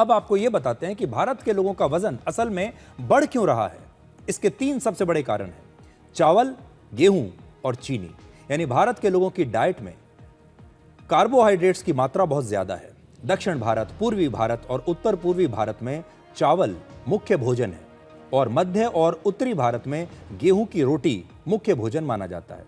अब आपको यह बताते हैं कि भारत के लोगों का वजन असल में बढ़ क्यों रहा है। इसके 3 सबसे बड़े कारण हैं: चावल, गेहूं और चीनी। यानी भारत के लोगों की डाइट में कार्बोहाइड्रेट्स की मात्रा बहुत ज्यादा है। दक्षिण भारत, पूर्वी भारत और उत्तर पूर्वी भारत में चावल मुख्य भोजन है और मध्य और उत्तरी भारत में गेहूं की रोटी मुख्य भोजन माना जाता है।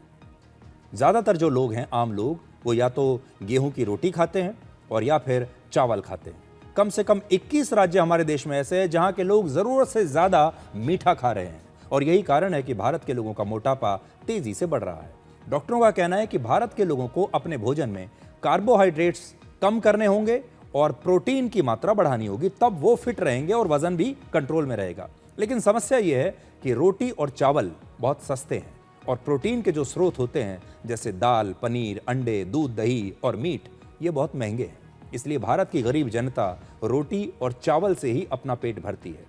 ज्यादातर जो लोग हैं, आम लोग, वो या तो गेहूं की रोटी खाते हैं और या फिर चावल खाते हैं। कम से कम 21 राज्य हमारे देश में ऐसे हैं जहां के लोग जरूरत से ज्यादा मीठा खा रहे हैं और यही कारण है कि भारत के लोगों का मोटापा तेजी से बढ़ रहा है। डॉक्टरों का कहना है कि भारत के लोगों को अपने भोजन में कार्बोहाइड्रेट्स कम करने होंगे और प्रोटीन की मात्रा बढ़ानी होगी, तब वो फिट रहेंगे और वजन भी कंट्रोल में रहेगा। लेकिन समस्या यह है कि रोटी और चावल बहुत सस्ते हैं और प्रोटीन के जो स्रोत होते हैं जैसे दाल, पनीर, अंडे, दूध, दही और मीट, ये बहुत महंगे हैं। इसलिए भारत की गरीब जनता रोटी और चावल से ही अपना पेट भरती है।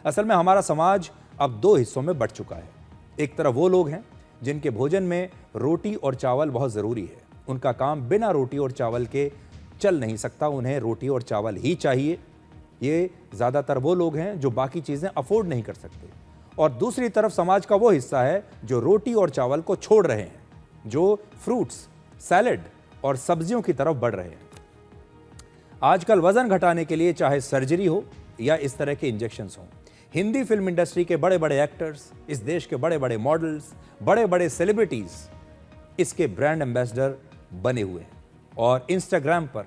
असल में हमारा समाज अब 2 हिस्सों में बंट चुका है। एक तरफ वो लोग हैं जिनके भोजन में रोटी और चावल बहुत ज़रूरी है, उनका काम बिना रोटी और चावल के चल नहीं सकता, उन्हें रोटी और चावल ही चाहिए। ये ज़्यादातर वो लोग हैं जो बाकी चीज़ें अफोर्ड नहीं कर सकते। और दूसरी तरफ समाज का वो हिस्सा है जो रोटी और चावल को छोड़ रहे हैं, जो फ्रूट्स, सैलेड और सब्जियों की तरफ बढ़ रहे हैं। आजकल वजन घटाने के लिए चाहे सर्जरी हो या इस तरह के इंजेक्शंस हों, हिंदी फिल्म इंडस्ट्री के बड़े बड़े एक्टर्स, इस देश के बड़े बड़े मॉडल्स, बड़े बड़े सेलिब्रिटीज इसके ब्रांड एम्बेसडर बने हुए हैं और इंस्टाग्राम पर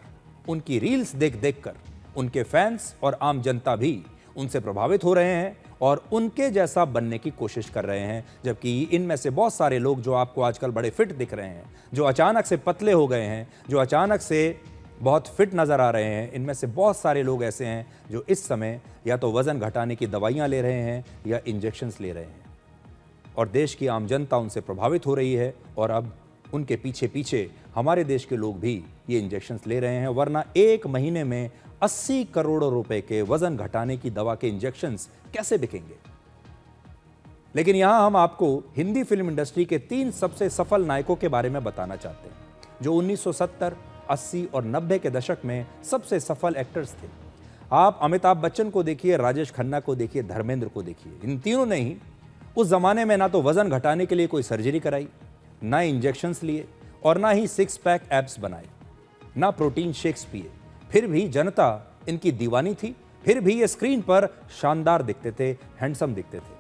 उनकी रील्स देख देख कर उनके फैंस और आम जनता भी उनसे प्रभावित हो रहे हैं और उनके जैसा बनने की कोशिश कर रहे हैं। जबकि इनमें से बहुत सारे लोग जो आपको आजकल बड़े फिट दिख रहे हैं, जो अचानक से पतले हो गए हैं, जो अचानक से बहुत फिट नज़र आ रहे हैं, इनमें से बहुत सारे लोग ऐसे हैं जो इस समय या तो वज़न घटाने की दवाइयाँ ले रहे हैं या इंजेक्शंस ले रहे हैं और देश की आम जनता उनसे प्रभावित हो रही है और अब उनके पीछे पीछे हमारे देश के लोग भी ये इंजेक्शंस ले रहे हैं, वरना एक महीने में 80 करोड़ रुपए के वज़न घटाने की दवा के इंजेक्शंस कैसे बिकेंगे। लेकिन यहाँ हम आपको हिंदी फिल्म इंडस्ट्री के 3 सबसे सफल नायकों के बारे में बताना चाहते हैं जो 1970, 80 और 90 के दशक में सबसे सफल एक्टर्स थे। आप अमिताभ बच्चन को देखिए, राजेश खन्ना को देखिए, धर्मेंद्र को देखिए। इन तीनों ने ही उस जमाने में ना तो वजन घटाने के लिए कोई सर्जरी कराई, ना इंजेक्शंस लिए और ना ही 6 पैक एब्स बनाए, ना प्रोटीन शेक्स पिए। फिर भी जनता इनकी दीवानी थी, फिर भी ये स्क्रीन पर शानदार दिखते थे, हैंडसम दिखते थे।